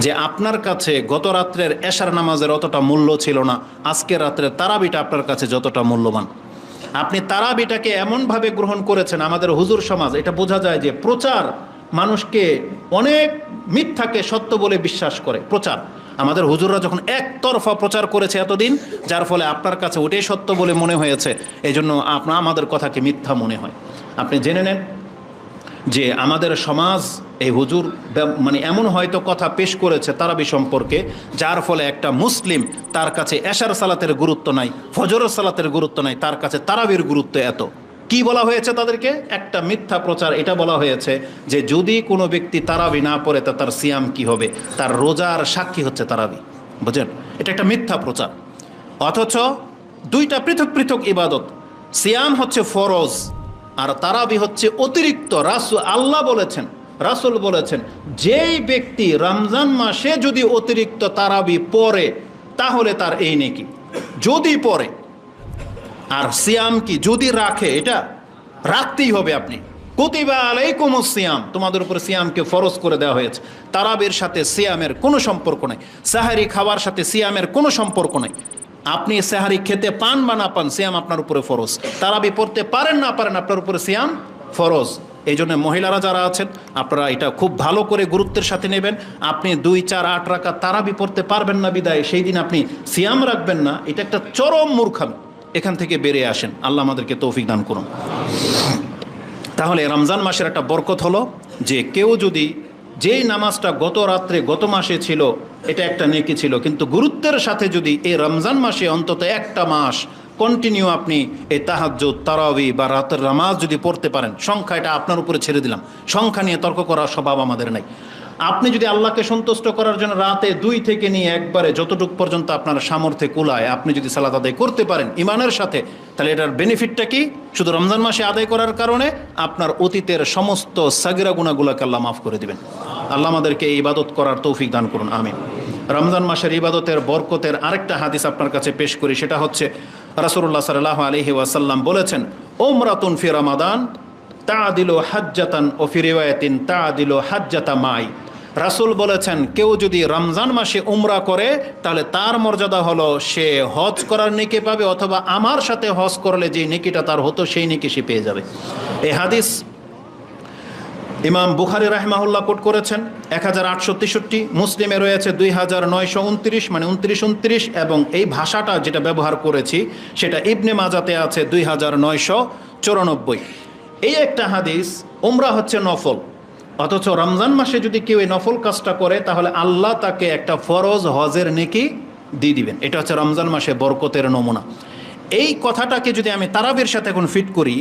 যে আপনার কাছে গত রাত্রের এশার নামাজের অতটা মূল্য ছিল না, আজকের রাত্রের তারাবিটা আপনার কাছে যতটা মূল্যবান। আপনি তারাবিটাকে এমনভাবে গ্রহণ করেছেন, আমাদের হুজুর সমাজ এটা বোঝা যায় যে প্রচার মানুষকে অনেক মিথ্যাকে সত্য বলে বিশ্বাস করে। প্রচার আমাদের হুজুররা যখন একতরফা প্রচার করেছে এতদিন, যার ফলে আপনার কাছে ওটাই সত্য বলে মনে হয়েছে, এই জন্য আমাদের কথাকে মিথ্যা মনে হয়। আপনি জেনে নেন যে আমাদের সমাজ এই হুজুর মানে এমন হয়তো কথা পেশ করেছে তারাবি সম্পর্কে, যার ফলে একটা মুসলিম তার কাছে এশার সালাতের গুরুত্ব নাই, ফজরের সালাতের গুরুত্ব নাই, তার কাছে তারাবির গুরুত্ব এত। কি বলা হয়েছে তাদেরকে? একটা মিথ্যা প্রচার। এটা বলা হয়েছে যে যদি কোনো ব্যক্তি তারাবি না পড়ে তা তার সিয়াম কি হবে, তার রোজার সাক্ষী হচ্ছে তারাবি। বুঝেন, এটা একটা মিথ্যা প্রচার। অথচ দুইটা পৃথক পৃথক ইবাদত। সিয়াম হচ্ছে ফরজ আর তারাবি হচ্ছে অতিরিক্ত। আল্লাহ বলেছেন, রাসূল বলেছেন, যেই ব্যক্তি রমজান মাসে যদি অতিরিক্ত তারাবি পড়ে তাহলে তার এই নেকি, যদি পড়ে। আর সিয়াম কি যদি রাখে, এটা রাখতেই হবে। আপনি কুতিবা আলাইকুমুস সিয়াম, তোমাদের উপরে সিয়ামকে ফরজ করে দেওয়া হয়েছে। তারাবির সাথে সিয়ামের কোনো সম্পর্ক নাই, সাহারি খাওয়ার সাথে সিয়ামের কোনো সম্পর্ক নাই। আপনি সাহারি খেতে পান বা না পান, সিয়াম আপনার উপরে ফরজ। তারাবি পড়তে পারেন না পারেন, আপনার উপরে সিয়াম ফরজ। এই জন্য মহিলারা যারা আছেন আপনারা এটা খুব ভালো করে গুরুত্বের সাথে নেবেন। আপনি 2, 4, 8 রাকাত তারাবি পড়তে পারবেন না বিদায় সেই দিন আপনি সিয়াম রাখবেন না, এটা একটা চরম মূর্খামি। এখান থেকে বেরিয়ে আসেন, আল্লাহ আমাদেরকে তৌফিক দান করুন। তাহলে রমজান মাসের একটা বরকত হলো যে কেউ যদি যেই নামাজটা গত রাত্রে গত মাসে ছিল এটা একটা নেকি ছিল, কিন্তু গুরুত্বের সাথে যদি এই রমজান মাসে অন্তত একটা মাস কন্টিনিউ আপনি এই তাহাজ্জুদ, তারাবি বা রাতের নামাজ যদি পড়তে পারেন, সংখ্যা এটা আপনার উপরে ছেড়ে দিলাম, সংখ্যা নিয়ে তর্ক করার স্বভাব আমাদের নাই। আপনি যদি আল্লাহকে সন্তুষ্ট করার জন্য রাতে 2 থেকে নিয়ে একবারে যতটুকু পর্যন্ত আপনার সামর্থ্যে কুলায় আপনি যদি সালাত আদায় করতে পারেন ইমানের সাথে, তাহলে এটার বেনিফিটটা কি? শুধু রমজান মাসে আদায় করার কারণে আপনার অতীতের সমস্ত সাগিরা গুনাহগুলোকে আল্লাহ মাফ করে দিবেন। আল্লাহ আমাদেরকে এই ইবাদত করার তৌফিক দান করুন, আমিন। রমজান মাসের ইবাদতের বরকতের আরেকটা হাদিস আপনার কাছে পেশ করি, সেটা হচ্ছে রাসূলুল্লাহ সাল্লাল্লাহু আলাইহি ওয়াসাল্লাম বলেছেন, উমরাতুন ফি রমাদান তাআদিলু হাজ্জাতান ও ফি রিওয়ায়াতিন তাআদিলু হাজ্জাতা মাই। রাসূল বলেছেন, কেউ যদি রমজান মাসে উমরা করে তাহলে তার মর্যাদা হলো সে হজ করার নেকি পাবে, অথবা আমার সাথে হজ করলে যে নেকিটা তার হতো সেই নেকি সে পেয়ে যাবে। এই হাদিস ইমাম বুখারী রাহিমাহুল্লাহ কোট করেছেন 1863, মুসলিমে রয়েছে 2929, মানে 2929, এবং এই ভাষাটা যেটা ব্যবহার করেছি সেটা ইবনে মাজাতে আছে 2994। এই একটা হাদিস। উমরা হচ্ছে নফল, অথচ রমজান মাসে যদি কেউ এই নফল কাজটা করে তাহলে আল্লাহ তাকে একটা ফরজ হজের নেকি দিয়ে দিবেন। এটা হচ্ছে রমজান মাসে বরকতের নমুনা। এই কথাটাকে যদি আমি তারাবির সাথে এখন ফিট করি,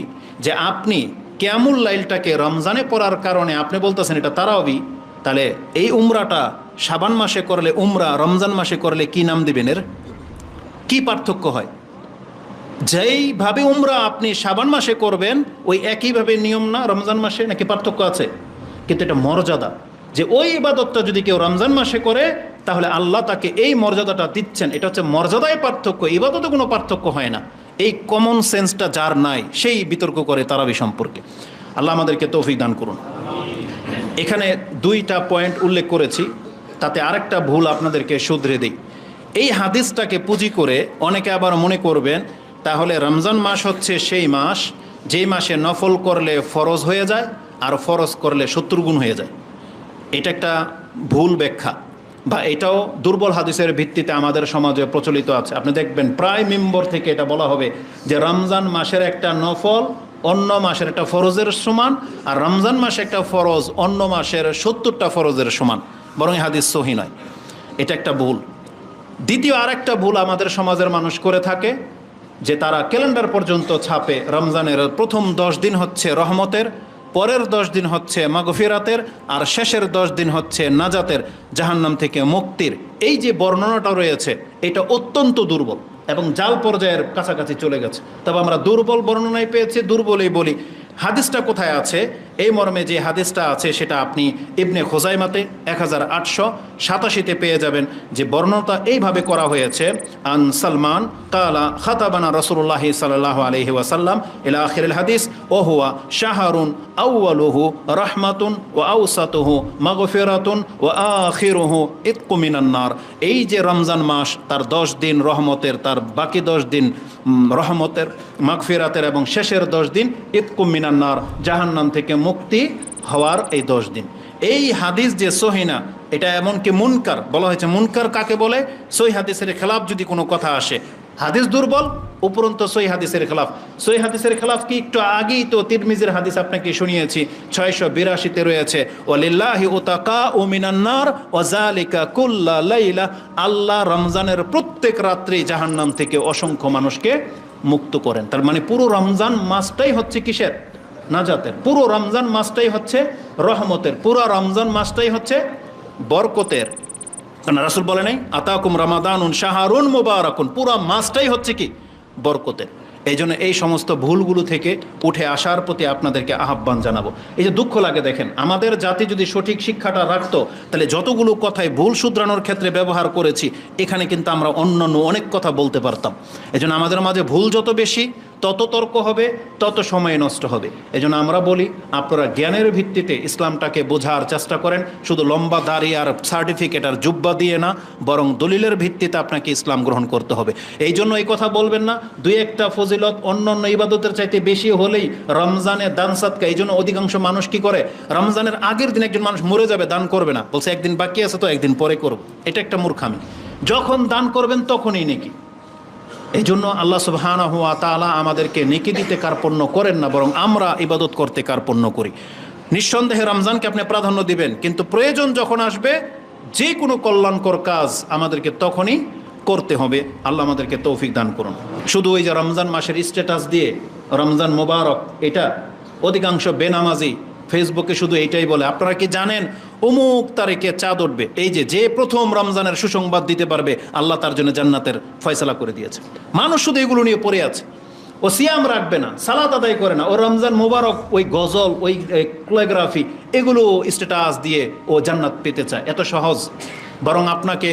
যে আপনি কিয়ামুল লাইলটাকে রমজানে পড়ার কারণে আপনি বলতেছেন এটা তারাবি, তাহলে এই উমরাটা শাবান মাসে করলে উমরা, রমজান মাসে করলে কি নাম দিবেন? এর কি পার্থক্য হয়? যেইভাবে উমরা আপনি শাবান মাসে করবেন ওই একইভাবে নিয়ম না রমজান মাসে, নাকি পার্থক্য আছে? কিন্তু এটা মর্যাদা, যে ওই ইবাদতটা যদি কেউ রমজান মাসে করে তাহলে আল্লাহ তাকে এই মর্যাদাটা দিচ্ছেন। এটা হচ্ছে মর্যাদায় পার্থক্য, ইবাদতে কোনো পার্থক্য হয় না। এই কমন সেন্সটা যার নাই সেই বিতর্ক করে তারাবি সম্পর্কে। আল্লাহ আমাদেরকে তৌফিক দান করুন। এখানে 2টা পয়েন্ট উল্লেখ করেছি, তাতে আরেকটা ভুল আপনাদেরকে শুধরে দিই। এই হাদিসটাকে পুঁজি করে অনেকে আবার মনে করবেন তাহলে রমজান মাস হচ্ছে সেই মাস যেই মাসে নফল করলে ফরজ হয়ে যায় আর ফরজ করলে 70 গুণ হয়ে যায়। এটা একটা ভুল ব্যাখ্যা, বা এটাও দুর্বল হাদিসের ভিত্তিতে আমাদের সমাজে প্রচলিত আছে। আপনি দেখবেন প্রায় মিম্বর থেকে এটা বলা হবে যে রমজান মাসের একটা নফল অন্য মাসের একটা ফরজের সমান, আর রমজান মাসে একটা ফরজ অন্য মাসের 70টা ফরজের সমান, বরং হাদিস সহি নয়। এটা একটা ভুল। দ্বিতীয় আরেকটা ভুল আমাদের সমাজের মানুষ করে থাকে, যে তারা ক্যালেন্ডার পর্যন্ত ছাপে রমজানের প্রথম 10 দিন হচ্ছে রহমতের, পরের 10 দিন হচ্ছে মাগফিরাতের, আর শেষের 10 দিন হচ্ছে নাজাতের, জাহান্নাম থেকে মুক্তির। এই যে বর্ণনাটা রয়েছে এটা অত্যন্ত দুর্বল এবং জাল পর্যায়ের কাছাকাছি চলে গেছে। তবে আমরা দুর্বল বর্ণনায় পেয়েছি, দুর্বলই বলি। হাদিসটা কোথায় আছে এই মর্মে যে হাদিসটা আছে সেটা আপনি ইবনে খোজাইমাতে 1887-তে পেয়ে যাবেন, যে বর্ণনা এইভাবে করা হয়েছে, আন সালমান কালা খাতাবানা রাসূলুল্লাহ সাল্লাল্লাহু আলাইহি ওয়াসাল্লাম ইলা আখিরিল হাদিস ওয়া হুয়া শাহরুন আউয়ালুহু রাহমাতুন ওয়া আওসাতুহু মাগফিরাতুন ওয়া আখিরুহু ইতকু মিনান নার। এই যে রমজান মাস, তার 10 দিন রহমতের, তার বাকি 10 দিন রহমতের, মাগফিরাতের, এবং শেষের 10 দিন ইতকু মিনান নার, জাহান্নাম থেকে মুক্তি হওয়ার এই 10 দিন। এই হাদিস যে সহিনা, এটা এমনকি মুনকার বলা হয়েছে। মুনকার কাকে বলে? সহি হাদিসের খেলাফ যদি কোনো কথা আসে, হাদিস দুর্বল, উপরন্ত সহি হাদিসের খেলাফ। সহি হাদিসের খেলাফ কি? একটু আগেই তো তিরমিজির হাদিস আপনাকে শুনিয়েছি, 682-তে রয়েছে, ওয়ালিল্লাহি উতাকাউ মিনান নার ওয়া যালিকা কুল্লা লাইলা। আল্লাহ রমজানের প্রত্যেক রাত্রি জাহান্নাম থেকে অসংখ্য মানুষকে মুক্ত করেন। তার মানে পুরো রমজান মাসটাই হচ্ছে কিসের? নাজাতের। পুরো রমজান মাসটাই হচ্ছে রহমতের। পুরো রমজান মাসটাই হচ্ছে বরকতের। কারণ রাসূল বলে নাই আতাকুম রামাদানুন শাহরুন মুবারাকুন, পুরো মাসটাই হচ্ছে কি? বরকতের। এই জন্য এই সমস্ত ভুলগুলো থেকে উঠে আসার প্রতি আপনাদেরকে আহ্বান জানাবো। এই যে দুঃখ লাগে, দেখেন আমাদের জাতি যদি সঠিক শিক্ষাটা রাখতো, তাহলে যতগুলো কথাই ভুল শুধরানোর ক্ষেত্রে ব্যবহার করেছি, এখানে কিন্তু আমরা অন্যান্য অনেক কথা বলতে পারতাম। এই জন্য আমাদের মাঝে ভুল যত বেশি, তত তর্ক হবে, তত সময় নষ্ট হবে। এই জন্য আমরা বলি, আপনারা জ্ঞানের ভিত্তিতে ইসলামটাকে বোঝার চেষ্টা করেন, শুধু লম্বা দাড়ি আর সার্টিফিকেট আর জুব্বা দিয়ে না, বরং দলিলের ভিত্তিতে আপনাকে ইসলাম গ্রহণ করতে হবে। এই জন্য এই কথা বলবেন না দুই একটা ফজিলত অন্য অন্য ইবাদতের চাইতে বেশি হলেই রমজানে দান সাদকা। এই জন্য অধিকাংশ মানুষ কি করে, রমজানের আগের দিন একজন মানুষ মরে যাবে, দান করবে না, বলছে একদিন বাকি আছে তো একদিন পরে করব। এটা একটা মূর্খামি। যখন দান করবেন তখনই নেকি। এই জন্য আল্লাহ সুবহানাহু ওয়া তাআলা আমাদেরকে নেকি দিতে কার্পণ্য করেন না, বরং আমরা ইবাদত করতে কার্পণ্য করি। নিঃসন্দেহে রমজানকে আপনি প্রাধান্য দিবেন, কিন্তু প্রয়োজন যখন আসবে যে কোনো কল্যাণকর কাজ আমাদেরকে তখনই করতে হবে। আল্লাহ আমাদেরকে তৌফিক দান করুন। শুধু ওই যে রমজান মাসের স্ট্যাটাস দিয়ে রমজান মোবারক, এটা অধিকাংশ বেনামাজি ফেসবুকে শুধু এইটাই বলে। আপনারা কি জানেন অমুক তারিখে চাঁদ উঠবে? এই যে প্রথম রমজানের সুসংবাদ দিতে পারবে, আল্লাহ তার জন্য জান্নাতের ফয়সালা করে দিয়েছে। মানুষ শুধু এগুলো নিয়ে পড়ে আছে। ও সিয়াম রাখবে না, সালাত আদায় করে না, ও রমজান মোবারক, ওই গজল, ওই কোরিওগ্রাফি, এগুলো স্ট্যাটাস দিয়ে ও জান্নাত পেতে চায়। এত সহজ। বরং আপনাকে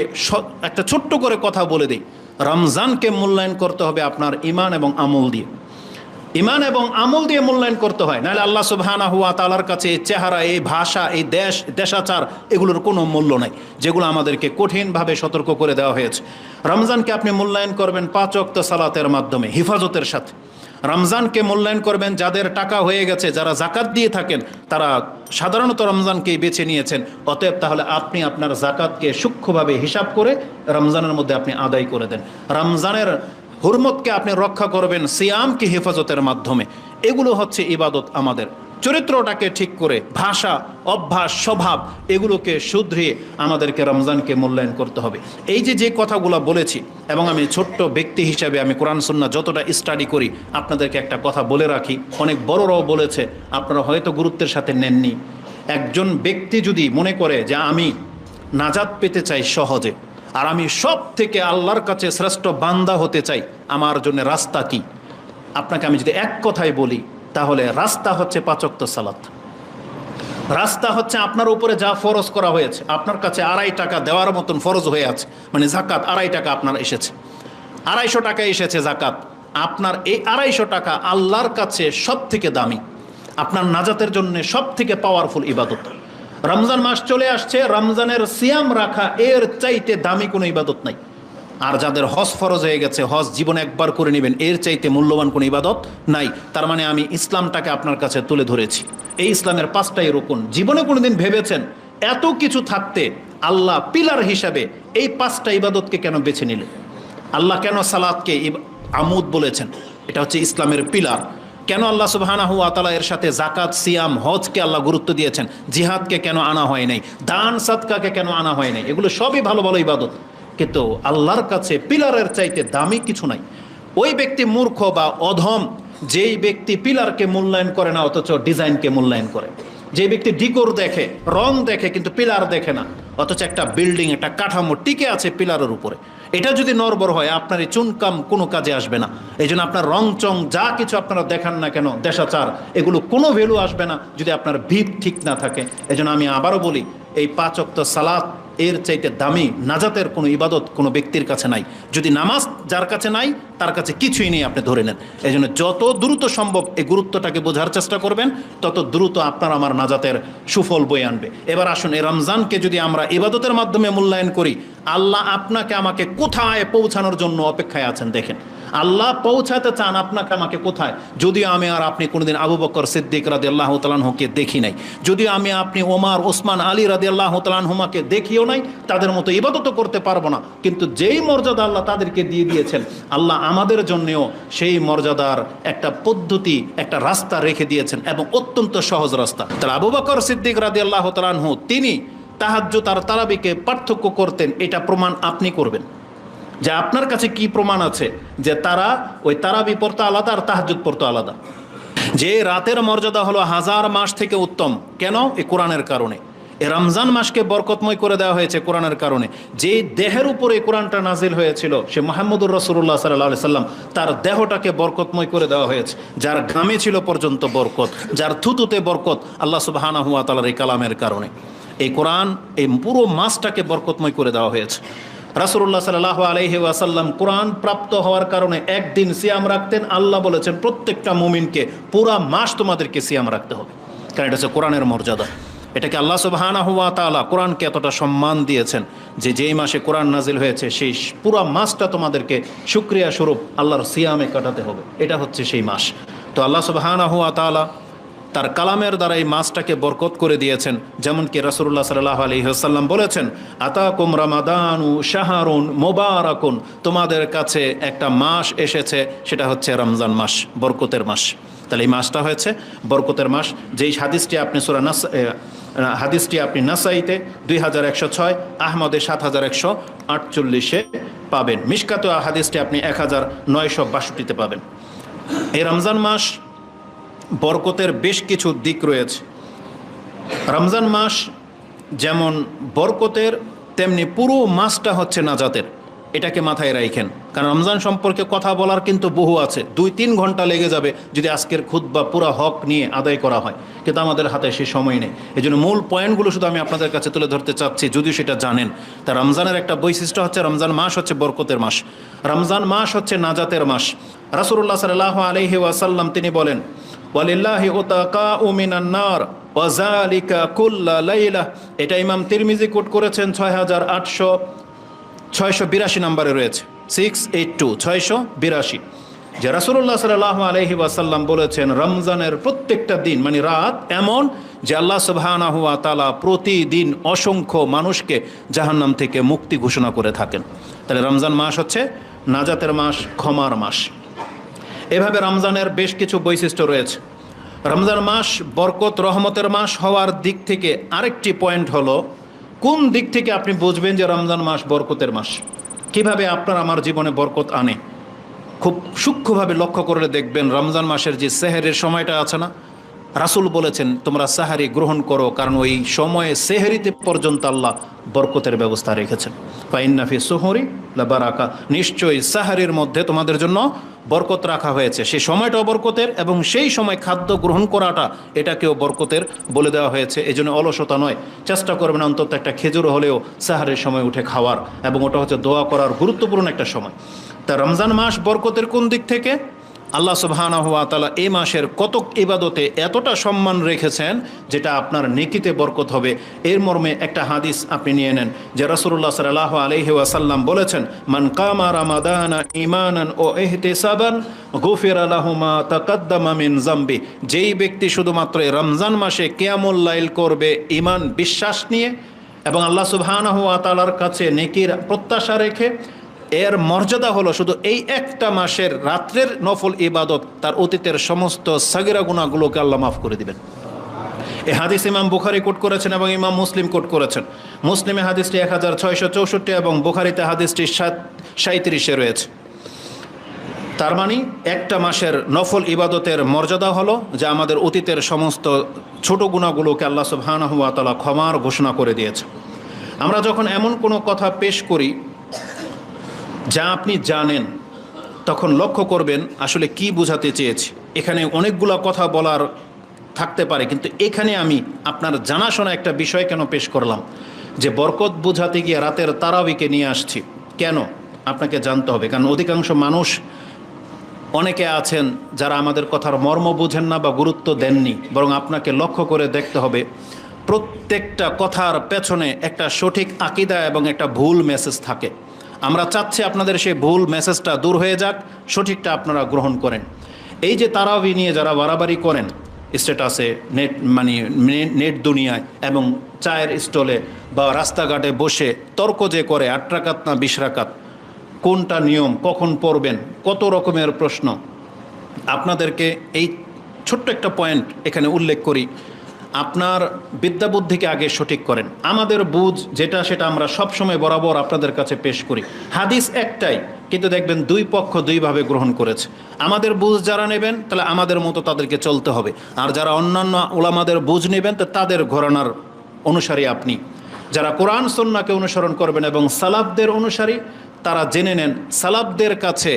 একটা ছোট্ট করে কথা বলে দিই, রমজানকে মূল্যায়ন করতে হবে আপনার ঈমান এবং আমল দিয়ে। ঈমান এবং আমল দিয়ে মূল্যায়ন করতে হয়, নাহলে আল্লাহ সুবহানাহু ওয়া তাআলার কাছে এই চেহারা, এই ভাষা, এই দেশাচার, এগুলোর কোনো মূল্য নাই, যেগুলো আমাদেরকে কঠিনভাবে সতর্ক করে দেওয়া হয়েছে। রমজানকে আপনি মূল্যায়ন করবেন 5 ওয়াক্ত সালাতের মাধ্যমে, হিফাজতের সাথে। রমজানকে মূল্যায়ন করবেন যাদের টাকা হয়ে গেছে, যারা জাকাত দিয়ে থাকেন, তারা সাধারণত রমজানকেই বেছে নিয়েছেন। অতএব তাহলে আপনি আপনার জাকাতকে সূক্ষ্মভাবে হিসাব করে রমজানের মধ্যে আপনি আদায় করে দেন। রমজানের হুরমতকে আপনি রক্ষা করবেন সিয়ামকে হেফাজতের মাধ্যমে। এগুলো হচ্ছে ইবাদত। আমাদের চরিত্রটাকে ঠিক করে, ভাষা, অভ্যাস, স্বভাব, এগুলোকে শুধরিয়ে আমাদেরকে রমজানকে মূল্যায়ন করতে হবে। এই যে কথাগুলো বলেছি, এবং আমি ছোট্ট ব্যক্তি হিসাবে আমি কোরআন সুন্নাহ যতটা স্টাডি করি, আপনাদেরকে একটা কথা বলে রাখি, অনেক বড়রাও বলেছে, আপনারা হয়তো গুরুত্বের সাথে নেননি। একজন ব্যক্তি যদি মনে করে যে আমি নাজাত পেতে চাই সহজে, আর আমি সব থেকে আল্লাহর কাছে শ্রেষ্ঠ বান্দা হতে চাই, আমার জন্য রাস্তা কি? আপনাকে আমি যদি এক কথায় বলি, তাহলে রাস্তা হচ্ছে 5 ওয়াক্ত সালাত। রাস্তা হচ্ছে আপনার উপরে যা ফরজ করা হয়েছে, আপনার কাছে 2.5 টাকা দেওয়ার মতন ফরজ হয়ে আছে, মানে জাকাত 2.5 টাকা আপনার এসেছে, 250 টাকা এসেছে জাকাত। আপনার এই 250 টাকা আল্লাহর কাছে সব থেকে দামি, আপনার নাজাতের জন্য সব থেকে পাওয়ারফুল ইবাদত। রমজান মাস চলে আসছে, রমজানের সিয়াম রাখা এর চাইতে দামি কোনো ইবাদত নাই। আর যাদের হজ ফরজ হয়ে গেছে, হজ জীবনে একবার করে নেবেন, এর চাইতে মূল্যবান কোনো ইবাদত নাই। তার মানে আমি ইসলামটাকে আপনার কাছে তুলে ধরেছি। এই ইসলামের 5টাই রুকুন। জীবনে কোনোদিন ভেবেছেন এত কিছু থাকতে আল্লাহ পিলার হিসাবে এই 5টা ইবাদতকে কেন বেছে নিলেন? আল্লাহ কেন সালাতকে আমুদ বলেছেন? এটা হচ্ছে ইসলামের পিলার। কেন আল্লাহ সুবহানাহু ওয়া তাআলা এর সাথে যাকাত, সিয়াম, হজকে আল্লাহ গুরুত্ব দিয়েছেন? জিহাদকে কেন আনা হয় নাই? দান সাদকাকে কেন আনা হয় নাই? এগুলো সবই ভালো ভালো ইবাদত, কিন্তু আল্লাহর কাছে পিলারের চাইতে দামি কিছু নাই। ওই ব্যক্তি মূর্খ বা অধম যেই ব্যক্তি পিলারকে মূল্যায়ন করে না, অথচ ডিজাইনকে মূল্যায়ন করে। যে ব্যক্তি ডিকোর দেখে, রং দেখে, কিন্তু পিলার দেখে না, অথচ একটা বিল্ডিং, একটা কাঠামো টিকে আছে পিলারের উপরে, এটা যদি নড়বড় হয় আপনার এই চুনকাম কোনো কাজে আসবে না। এই জন্য আপনার রং চং যা কিছু আপনারা দেখান না কেন, দেশাচার, এগুলো কোনো ভ্যালু আসবে না যদি আপনার ভিত ঠিক না থাকে। এই জন্য আমি আবারও বলি, এই 5 ওয়াক্ত সালাত এর চাইতে দামি নাজাতের কোনো ইবাদত কোনো ব্যক্তির কাছে নাই। যদি নামাজ যার কাছে নাই, তার কাছে কিছুই নেই আপনি ধরে নেন। এই জন্য যত দ্রুত সম্ভব এই গুরুত্বটাকে বোঝার চেষ্টা করবেন, তত দ্রুত আপনার আমার নাজাতের সুফল বয়ে আনবে। এবার আসুন, এই রমজানকে যদি আমরা ইবাদতের মাধ্যমে মূল্যায়ন করি, আল্লাহ আপনাকে আমাকে কোথায় পৌঁছানোর জন্য অপেক্ষায় আছেন দেখেন। আল্লাহ পৌঁছাতে চান আপনাকে আমাকে কোথায়? যদিও আমি আর আপনি কোনোদিন আবু বকর সিদ্দিক রাদিয়াল্লাহু তাআলা আনহুকে দেখি নাই, যদিও আমি আপনি ওমর, ওসমান, আলী রাদিয়াল্লাহু তাআলা আনহুমাকে দেখিও নাই, তাদের মতো ইবাদতও করতে পারবো না, কিন্তু যেই মর্যাদা আল্লাহ তাদেরকে দিয়ে দিয়েছেন, আল্লাহ আমাদের জন্যও সেই মর্যাদার একটা পদ্ধতি, একটা রাস্তা রেখে দিয়েছেন, এবং অত্যন্ত সহজ রাস্তা। তাহলে আবু বকর সিদ্দিক রাদিয়াল্লাহু তাআলা আনহু তিনি তাহাজ্জুদ আর তারাবিকে পার্থক্য করতেন, এটা প্রমাণ আপনি করবেন। যে আপনার কাছে কি প্রমাণ আছে যে তারা ওই তারাবি পড়তো আলাদা আর তাহাজ্জুদ পড়তো আলাদা? যে রাতের মর্যাদা হলো 1000 মাস থেকে উত্তম। কেন? এই কোরআনের কারণে। এই রমজান মাসকে বরকতময় করে দেওয়া হয়েছে কোরআনের কারণে। যে দেহের উপরে কোরআনটা নাজিল হয়েছিল, সে মুহাম্মদুর রাসূলুল্লাহ সাল্লাল্লাহু আলাইহি সাল্লাম, তার দেহটাকে বরকতময় করে দেওয়া হয়েছে। যার ঘামে ছিল পর্যন্ত বরকত, যার থুতুতে বরকত, আল্লাহ সুবহানাহু ওয়া তাআলার এই কালামের কারণে। এই কোরআন, এই পুরো মাসটাকে বরকতময় করে দেওয়া হয়েছে। রাসূলুল্লাহ সাল্লাল্লাহু আলাইহি ওয়াসাল্লাম কোরআন প্রাপ্ত হওয়ার কারণে একদিন সিয়াম রাখতেন। আল্লাহ বলেছেন প্রত্যেকটা মুমিনকে পুরা মাস তোমাদেরকে সিয়াম রাখতে হবে, কারণ এটা হচ্ছে কোরআনের মর্যাদা। এটাকে আল্লাহ সুবহানাহু ওয়া তাআলা কোরআনকে এতটা সম্মান দিয়েছেন যে যেই মাসে কোরআন নাজিল হয়েছে সেই পুরা মাসটা তোমাদেরকে শুকরিয়া স্বরূপ আল্লাহর সিয়ামে কাটাতে হবে। এটা হচ্ছে সেই মাস। তো আল্লাহ সুবহানাহু ওয়া তাআলা তার কালামের দ্বারা এই মাসটাকে বরকত করে দিয়েছেন। যেমন কি রাসূলুল্লাহ সাল্লাল্লাহু আলাইহি ওয়াসাল্লাম বলেছেন, আতাকুম রামাদানু শাহরুন মুবারাকুন, তোমাদের কাছে একটা মাস এসেছে, সেটা হচ্ছে রমজান মাস, বরকতের মাস। তাহলে এই মাসটা হয়েছে বরকতের মাস। যেই হাদিসটি আপনি হাদিসটি আপনি নাসাইতে 2106, আহমদে 7148 পাবেন, মিশকাতে হাদিসটি আপনি 1962 পাবেন। এই রমজান মাস বরকতের বেশ কিছু দিক রয়েছে। রমজান মাস যেমন বরকতের, তেমনি পুরো মাসটা হচ্ছে নাজাতের। এটাকে মাথায় রাখেন, কারণ রমজান সম্পর্কে কথা বলার কিন্তু বহু আছে। 2-3 ঘন্টা লেগে যাবে যদি আজকের খুতবা পুরা হক নিয়ে আদায় করা হয়, কিন্তু আমাদের হাতে সে সময় নেই। এই জন্য মূল পয়েন্টগুলো শুধু আমি আপনাদের কাছে তুলে ধরতে চাচ্ছি, যদিও সেটা জানেন। তা রমজানের একটা বৈশিষ্ট্য হচ্ছে, রমজান মাস হচ্ছে বরকতের মাস, রমজান মাস হচ্ছে নাজাতের মাস। রাসূলুল্লাহ সাল্লাল্লাহু আলাইহি ওয়াসাল্লাম তিনি বলেন, ওয়ালিল্লাহি উতাকাউ মিনান নার ওয়া যালিকা কুল্লা লাইলা। এটা ইমাম তিরমিজি কোট করেছেন 682 নম্বরে রয়েছে, 682 যে রাসূলুল্লাহ সাল্লাল্লাহু আলাইহি ওয়াসাল্লাম বলেছেন, রমজানের প্রত্যেকটা দিন মানে রাত এমন যে আল্লাহ সুবহানাহু ওয়া তাআলা প্রতিদিন অসংখ্য মানুষকে জাহান্নাম থেকে মুক্তি ঘোষণা করে থাকেন। তাহলে রমজান মাস হচ্ছে নাজাতের মাস, ক্ষমার মাস। এভাবে রমজানের বেশ কিছু বৈশিষ্ট্য রয়েছে। রমজান মাস বরকত রহমতের মাস হওয়ার দিক থেকে আরেকটি পয়েন্ট হলো, কোন দিক থেকে আপনি বুঝবেন যে রমজান মাস বরকতের মাস? কিভাবে আপনার আমার জীবনে বরকত আনে? খুব সূক্ষ্মভাবে লক্ষ্য করলে দেখবেন, রমজান মাসের যে সেহরের সময়টা আছে না, রাসূল বলেছেন তোমরা সাহারি গ্রহণ করো, কারণ ওই সময়ে সেহরিতে পর্যন্ত আল্লাহ বরকতের ব্যবস্থা রেখেছেন। ফাইন্না ফি সুহুরি লা বারাকা, নিশ্চয়ই সাহারির মধ্যে তোমাদের জন্য বরকত রাখা হয়েছে। সেই সময়টাও বরকতের, এবং সেই সময় খাদ্য গ্রহণ করাটা এটাকেও বরকতের বলে দেওয়া হয়েছে। এই জন্য অলসতা নয়, চেষ্টা করবেন অন্তত একটা খেজুর হলেও সাহারের সময় উঠে খাওয়ার, এবং ওটা হচ্ছে দোয়া করার গুরুত্বপূর্ণ একটা সময়। তা রমজান মাস বরকতের কোন দিক থেকে? আল্লাহ সুবহানাহু ওয়া তাআলা এই মাসের কতক ইবাদতে এতটা সম্মান রেখেছেন যেটা আপনার নেকিতে বরকত হবে। এর মর্মে একটা হাদিস আপনি নিয়ে নেন, যে রাসূলুল্লাহ সাল্লাল্লাহু আলাইহি ওয়াসাল্লাম বলেছেন, মান কামা রামাদানা ঈমানান ও ইহতিসাবান গুফিরা লাহু মা তাকাদ্দামা মিন যামবি। যেই ব্যক্তি শুধুমাত্র রমজান মাসে কিয়ামুল লাইল করবে ঈমান বিশ্বাস নিয়ে এবং আল্লাহ সুবহানাহু ওয়া তাআলার কাছে নেকির প্রত্যাশা রেখে, এর মর্যাদা হলো শুধু এই একটা মাসের রাত্রের নফল ইবাদত, তার অতীতের সমস্ত সাগিরা গুনাহগুলোকে আল্লাহ মাফ করে দিবেন। এই হাদিস ইমাম বুখারী কোট করেছেন এবং ইমাম মুসলিম কোট করেছেন। মুসলিমে হাদিসটি 1664 এবং বুখারীতে হাদিসটি 37 রয়েছে। তার মানে একটা মাসের নফল ইবাদতের মর্যাদা হলো যে আমাদের অতীতের সমস্ত ছোট গুনাহগুলোকে আল্লাহ সুবহানাহু ওয়া তাআলা ক্ষমার ঘোষণা করে দিয়েছে। আমরা যখন এমন কোনো কথা পেশ করি যা আপনি জানেন, তখন লক্ষ্য করবেন আসলে কি বোঝাতে চেয়েছি। এখানে অনেকগুলো কথা বলার থাকতে পারে, কিন্তু এখানে আমি আপনার জানাশোনা একটা বিষয় কেন পেশ করলাম, যে বরকত বোঝাতে গিয়ে রাতের তারাবিকে নিয়ে আসছি কেন, আপনাকে জানতে হবে। কারণ অধিকাংশ মানুষ, অনেকে আছেন যারা আমাদের কথার মর্ম বুঝেন না বা গুরুত্ব দেননি, বরং আপনাকে লক্ষ্য করে দেখতে হবে প্রত্যেকটা কথার পেছনে একটা সঠিক আকীদা এবং একটা ভুল মেসেজ থাকে। আমরা চাচ্ছি আপনাদের সেই ভুল মেসেজটা দূর হয়ে যাক, সঠিকটা আপনারা গ্রহণ করেন। এই যে তারাবি নিয়ে যারা বাড়াবাড়ি করেন স্ট্যাটাসে, নেট দুনিয়ায় এবং চায়ের স্টলে বা রাস্তাঘাটে বসে তর্ক যে করে 8 রাকাত না 20 রাকাত, কোনটা নিয়ম, কখন পড়বেন, কত রকমের প্রশ্ন। আপনাদেরকে এই ছোট্ট একটা পয়েন্ট এখানে উল্লেখ করি, আপনার বিদ্যা বুদ্ধিকে আগে সঠিক করেন। আমাদের বুঝ যেটা সেটা আমরা সবসময় বরাবর আপনাদের কাছে পেশ করি। হাদিস একটাই, কিন্তু দেখবেন দুই পক্ষ দুইভাবে গ্রহণ করেছে। আমাদের বুঝ যারা নেবেন তাহলে আমাদের মতো তাদেরকে চলতে হবে, আর যারা অন্যান্য ওলামাদের বুঝ নেবেন তো তাদের ঘরানার অনুসারী আপনি। যারা কোরআন সুন্নাহকে অনুসরণ করবেন এবং সালাফদের অনুসারী, তারা জেনে নেন সালাফদের কাছে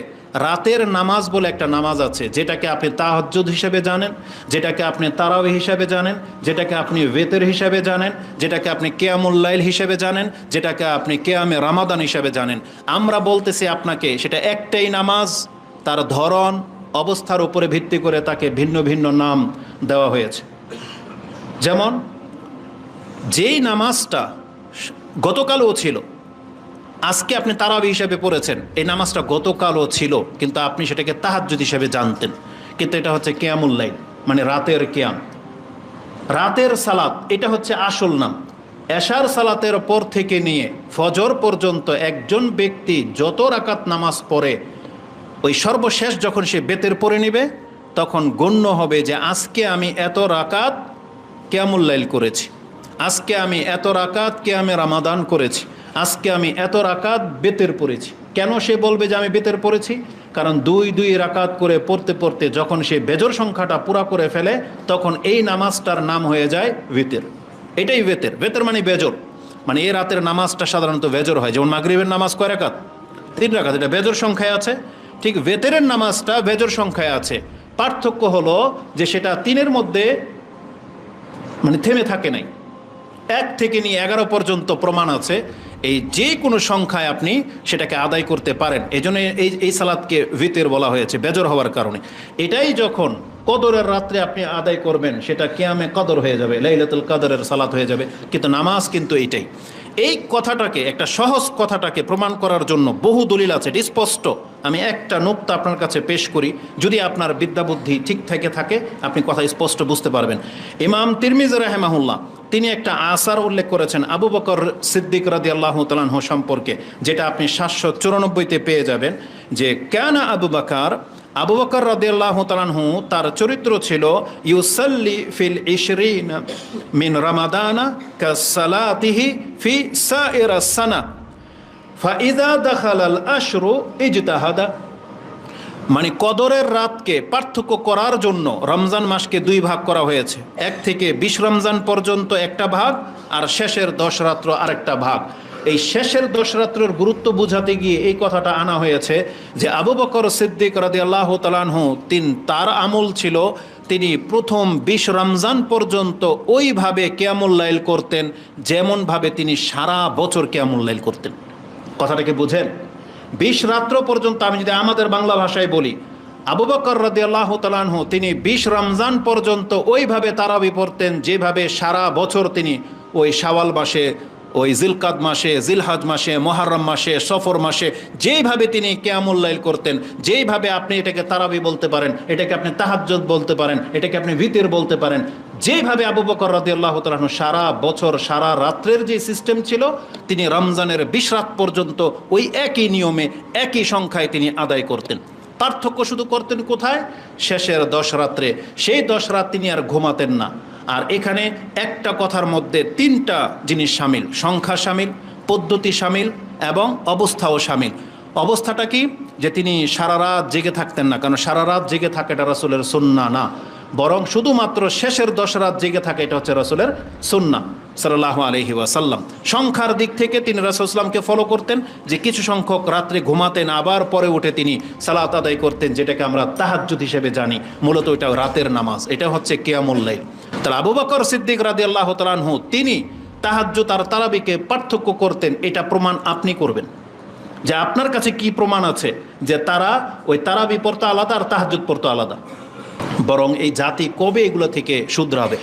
রাতের নামাজ বলে একটা নামাজ আছে, যেটাকে আপনি তাহাজ্জুদ হিসেবে জানেন, যেটাকে আপনি তারাবি হিসাবে জানেন, যেটাকে আপনি ওয়েতের হিসাবে জানেন, যেটাকে আপনি কিয়ামুল লাইল হিসেবে জানেন, যেটাকে আপনি কিয়ামে রামাদান হিসাবে জানেন। আমরা বলতেছি আপনাকে সেটা একটাই নামাজ, তার ধরন অবস্থার উপরে ভিত্তি করে তাকে ভিন্ন ভিন্ন নাম দেওয়া হয়েছে। যেমন যেই নামাজটা গতকালও ছিল, আজকে আপনি তারাবি হিসাবে পড়েছেন, এই নামাজটা গতকালও ছিল, কিন্তু আপনি সেটাকে তাহাজ্জুদ হিসাবে জানতেন। কিন্তু এটা হচ্ছে কিয়ামুল লাইল, মানে রাতের কিয়াম, রাতের সালাত, এটা হচ্ছে আসল নাম। এশার সালাতের পর থেকে নিয়ে ফজর পর্যন্ত একজন ব্যক্তি যত রাকাত নামাজ পড়ে, ওই সর্বশেষ যখন সে বেতের পড়ে নেবে, তখন গণ্য হবে যে আজকে আমি এত রাকাত কিয়ামুল লাইল করেছি, আজকে আমি এত রাকাত কিয়ামে রামাদান করেছি, আজকে আমি এত রাকাত বেতের পড়েছি। কেন সে বলবে যে আমি বেতের পড়েছি? কারণ 2 রাকাত করে পড়তে পড়তে যখন সে বেজর সংখ্যাটা পুরা করে ফেলে, তখন এই নামাজটার নাম হয়ে যায় ওয়েতের। এটাই ওয়েতের। ওয়েতের মানে বেজর, মানে এই রাতের নামাজটা সাধারণত বেজর হয়। যেমন মাগরিবের নামাজ কয় রাকাত? 3 রাকাত, এটা বেজর সংখ্যায় আছে। ঠিক ওয়েতেরের নামাজটা বেজর সংখ্যায় আছে। পার্থক্য হলো যে সেটা 3-এর মধ্যে মানে থেমে থাকে নাই, 1 থেকে নিয়ে 11 পর্যন্ত প্রমাণ আছে। এই যে কোনো সংখ্যায় আপনি সেটাকে আদায় করতে পারেন। এই জন্য এই সালাতকে ভিতর বলা হয়েছে, বেজর হওয়ার কারণে। এটাই যখন কদরের রাত্রে আপনি আদায় করবেন, সেটা কিয়ামে কদর হয়ে যাবে, লাইলাতুল কদরের সালাত হয়ে যাবে। কিন্তু নামাজ কিন্তু এইটাই। এই কথাটাকে, একটা সহজ কথাটাকে প্রমাণ করার জন্য বহু দলিল আছে, এটি স্পষ্ট। আমি একটা নুকতা আপনার কাছে পেশ করি, যদি আপনার বিদ্যা বুদ্ধি ঠিক থেকে থাকে আপনি কথা স্পষ্ট বুঝতে পারবেন। ইমাম তিরমিজি রাহিমাহুল্লাহ তিনি একটা আসার উল্লেখ করেছেন আবু বকর সিদ্দিক রাদিয়াল্লাহু তাআলা আনহু সম্পর্কে, যেটা আপনি 794-তে পেয়ে যাবেন, যে কানা আবু বকর রাদিয়াল্লাহু তাআলা আনহু, তার চরিত্র ছিল ইউসাল্লি ফিল 20 মিন রামাদানা কাসালাতিহি ফি সাইরাস সানা ফাইদা দাখালাল আশরু ইজতাহাদা। মানে কদরের রাতকে পার্থক্য করার জন্য রমজান মাসকে 2 ভাগ করা হয়েছে। 1 থেকে 20 রমজান পর্যন্ত একটা ভাগ, আর শেষের 10 রাত্র আরেকটা ভাগ। এই শেষের 10 রাত্রের গুরুত্ব বোঝাতে গিয়ে এই কথাটা আনা হয়েছে যে আবু বকর সিদ্দিক রাদিয়াল্লাহু তাআলা আনহু, তার আমল ছিল তিনি প্রথম 20 রমজান পর্যন্ত ওইভাবে কিয়ামুল লাইল করতেন যেমনভাবে তিনি সারা বছর কিয়ামুল লাইল করতেন। কথাটাকে বুঝেন? 20 রাত্র পর্যন্ত, আমি যদি আমাদের বাংলা ভাষায় বলি, আবু বকর রাদিয়াল্লাহু তাআলা আনহু তিনি 20 রমজান পর্যন্ত ওইভাবে তারাবি পড়তেন যেভাবে সারা বছর তিনি ওই শাওয়াল মাসে, ওই জিলকাদ মাসে, জিলহাজ মাসে, মুহররম মাসে, সফর মাসে যেইভাবে তিনি কিয়ামুল লাইল করতেন। যেইভাবে আপনি এটাকে তারাবি বলতে পারেন, এটাকে আপনি তাহাজ্জুদ বলতে পারেন, এটাকে আপনি ভিতর বলতে পারেন, যেইভাবে আবু বকর রাদিয়াল্লাহু তাআলা আনহু সারা বছর সারা রাত্রের যে সিস্টেম ছিল, তিনি রমজানের 20 রাত পর্যন্ত ওই একই নিয়মে একই সংখ্যায় তিনি আদায় করতেন। পার্থক্য শুধু করতেন কোথায়? শেষের 10 রাত্রে। সেই 10 রাত তিনি আর ঘুমাতেন না। আর এখানে একটা কথার মধ্যে 3টা জিনিস শামিল, সংখ্যা শামিল, পদ্ধতি শামিল এবং অবস্থাও শামিল। অবস্থাটা কি? যে তিনি সারা রাত জেগে থাকতেন না, কারণ সারা রাত জেগে থাকা এটা রাসূলের সুন্নাহ না, বরং শুধুমাত্র শেষের 10 রাত জেগে থাকে এটা হচ্ছে রাসূলের সুন্নাহ সাল্লাল্লাহু আলাইহি ওয়াসাল্লাম। সংখ্যার দিক থেকে তিনি রাসূল সাল্লামকে ফলো করতেন, যে কিছু সংখ্যক রাত্রে ঘুমাতেন, আবার পরে উঠে তিনি সালাত আদায় করতেন, যেটাকে আমরা তাহাজ্জুদ হিসেবে জানি। মূলত এটা রাতের নামাজ, এটা হচ্ছে কিয়ামুল লাইল। তাহলে আবু বকর সিদ্দিক রাদিয়াল্লাহু তাআলা আনহু তিনি তাহাজ্জুদ আর তারাবিকে পার্থক্য করতেন, এটা প্রমাণ আপনি করবেন। যে আপনার কাছে কি প্রমাণ আছে যে তারা ওই তারাবি পড়তো আলাদা আর তাহাজ্জুদ পড়তো আলাদা? বরং এই জাতি কবে এগুলো থেকে শুধরাবে?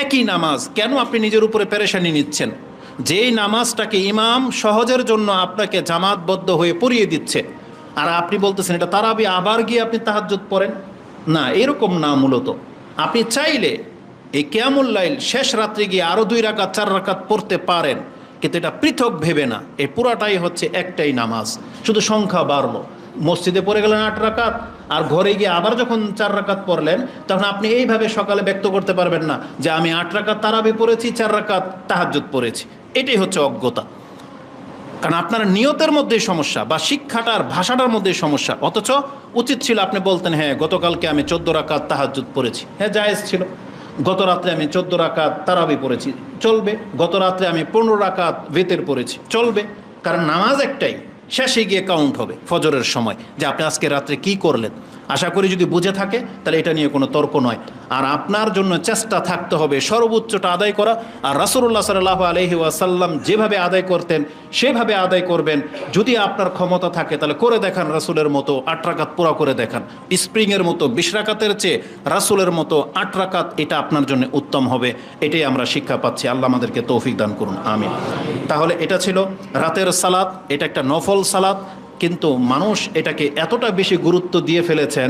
একই নামাজ কেন আপনি নিজের উপরে পেরেশানি নিচ্ছেন? যেই নামাজটাকে ইমাম সহজের জন্য আপনাকে জামাতবদ্ধ হয়ে পড়িয়ে দিচ্ছে, আর আপনি বলতেছেন এটা তারাবি, আবার গিয়ে আপনি তাহাজ্জুদ পড়েন না। এরকম না, মূলত আপনি চাইলে এই কিয়ামুল লাইল শেষ রাত্রে গিয়ে আরও 2 রাকাত 4 রাকাত পড়তে পারেন, কিন্তু এটা পৃথক ভেবে না। এই পুরাটাই হচ্ছে একটাই নামাজ, শুধু সংখ্যা বাড়লো। মসজিদে পড়ে গেলেন 8 রাকাত, আর ঘরে গিয়ে আবার যখন 4 রাকাত পড়লেন, তখন আপনি এইভাবে সকালে ব্যক্ত করতে পারবেন না যে আমি 8 রাকাত তারাবি পড়েছি, 4 রাকাত তাহাজ্জুদ পড়েছি। এটাই হচ্ছে অজ্ঞতা, কারণ আপনার নিয়তের মধ্যেই সমস্যা বা শিক্ষাটার ভাষাটার মধ্যেই সমস্যা। অথচ উচিত ছিল আপনি বলতেন, হ্যাঁ গতকালকে আমি 14 রাকাত তাহাজ্জুদ পড়েছি, হ্যাঁ জায়েজ ছিল। গত রাত্রে আমি 14 রাকাত তারাবি পড়েছি, চলবে। গত রাত্রে আমি 15 রাকাত ভিতর পড়েছি, চলবে। কারণ নামাজ একটাই, শেষে গিয়ে কাউন্ট হবে ফজরের সময় যে আপনি আজকে রাত্রে কি করলেন। আশা করি যদি বুঝে থাকে তাহলে এটা নিয়ে কোনো তর্ক নয়। আর আপনার জন্য চেষ্টা থাকতে হবে সর্বোচ্চটা আদায় করা। আর রাসূলুল্লাহ সাল্লাল্লাহু আলাইহি ওয়াসাল্লাম যেভাবে আদায় করতেন সেভাবে আদায় করবেন। যদি আপনার ক্ষমতা থাকে তাহলে করে দেখান, রাসূলের মতো 8 রাকাত পুরো করে দেখান। স্প্রিংয়ের মতো 20 রাকাতের চেয়ে রাসূলের মতো 8 রাকাত, এটা আপনার জন্য উত্তম হবে। এটাই আমরা শিক্ষা পাচ্ছি। আল্লাহ আমাদেরকে তৌফিক দান করুন, আমিন। তাহলে এটা ছিল রাতের সালাত, এটা একটা নফল সালাত, কিন্তু মানুষ এটাকে এতটা বেশি গুরুত্ব দিয়ে ফেলেছেন